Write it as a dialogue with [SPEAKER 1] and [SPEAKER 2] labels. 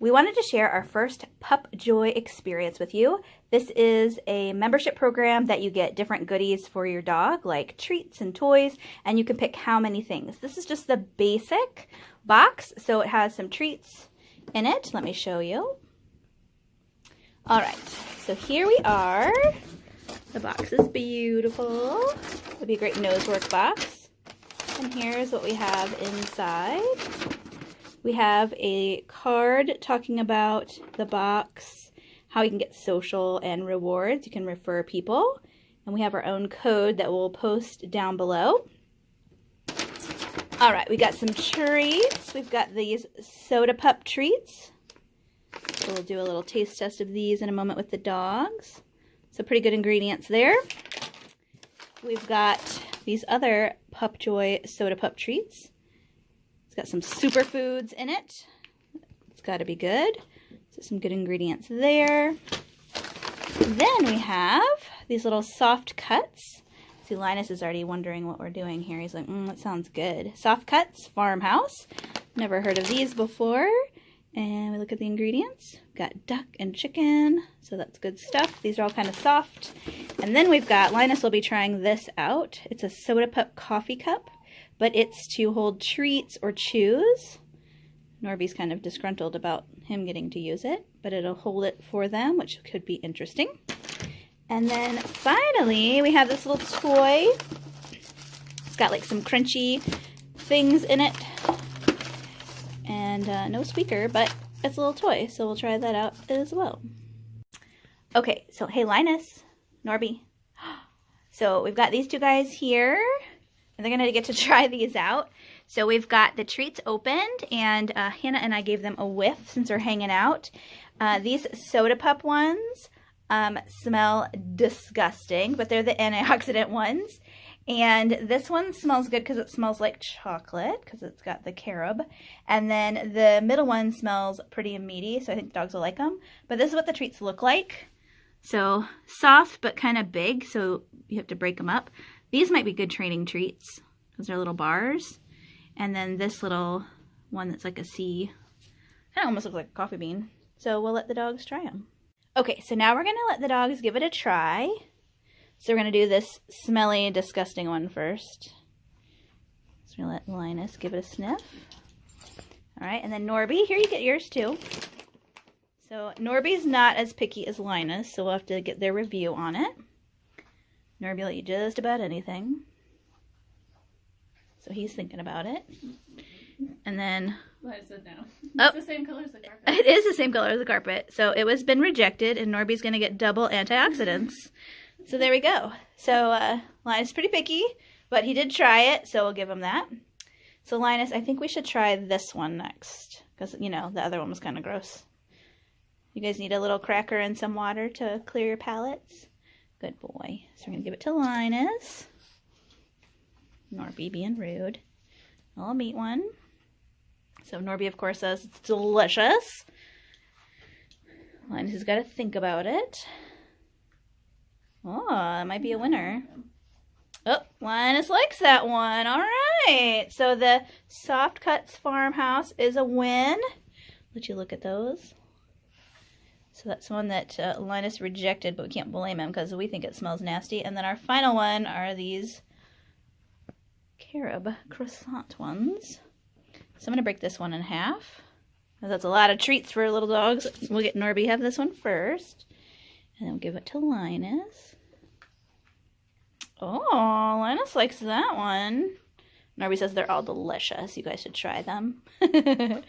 [SPEAKER 1] We wanted to share our first PupJoy experience with you. This is a membership program that you get different goodies for your dog, like treats and toys, and you can pick how many things. This is just the basic box, so it has some treats in it. Let me show you. All right, so here we are. The box is beautiful. It'll be a great nosework box. And here's what we have inside. We have a card talking about the box, how you can get social and rewards. You can refer people. And we have our own code that we'll post down below. All right, we got some treats. We've got these Soda Pup treats. So we'll do a little taste test of these in a moment with the dogs. So pretty good ingredients there. We've got these other PupJoy Soda Pup treats. It's got some superfoods in it. It's got to be good. So some good ingredients there. Then we have these little soft cuts. See, Linus is already wondering what we're doing here. He's like, that sounds good. Soft cuts, farmhouse. Never heard of these before. And we look at the ingredients. We've got duck and chicken, so that's good stuff. These are all kind of soft. And then we've got, Linus will be trying this out. It's a Soda Pup coffee cup, but it's to hold treats or chews. Norby's kind of disgruntled about him getting to use it, but it'll hold it for them, which could be interesting. And then finally, we have this little toy. It's got like some crunchy things in it. And no squeaker, but it's a little toy, so we'll try that out as well. Okay, so hey Linus, Norby. So we've got these two guys here, and they're gonna get to try these out. So we've got the treats opened, and Hannah and I gave them a whiff since they're hanging out. These Soda Pup ones smell disgusting, but they're the antioxidant ones. And this one smells good because it smells like chocolate because it's got the carob. And then the middle one smells pretty meaty, so I think dogs will like them. But this is what the treats look like. So soft but kind of big, so you have to break them up. These might be good training treats because they're little bars. And then this little one that's like a C, kind of almost looks like a coffee bean. So we'll let the dogs try them. Okay, so now we're going to let the dogs give it a try. So we're going to do this smelly, disgusting one first. So we're going to let Linus give it a sniff. All right, and then Norby, here you get yours too. So Norby's not as picky as Linus, so we'll have to get their review on it. Norby will eat just about anything. So he's thinking about it. And then...
[SPEAKER 2] Linus said no. It's the same color as the carpet.
[SPEAKER 1] It is the same color as the carpet. So it was been rejected, and Norby's going to get double antioxidants. So there we go. So Linus is pretty picky, but he did try it, so we'll give him that. So Linus, I think we should try this one next, because, you know, the other one was kind of gross. You guys need a little cracker and some water to clear your palates? Good boy. So we're going to give it to Linus. Norby being rude. I'll eat one. So Norby, of course, says it's delicious. Linus has got to think about it. Oh, it might be a winner. Oh, Linus likes that one. All right. So the Soft Cuts Farmhouse is a win. Let you look at those. So that's one that Linus rejected, but we can't blame him because we think it smells nasty. And then our final one are these carob croissant ones. So I'm going to break this one in half. That's a lot of treats for little dogs. We'll get Norby have this one first. And then we'll give it to Linus. Oh, Linus likes that one. Norby says they're all delicious. You guys should try them. Good.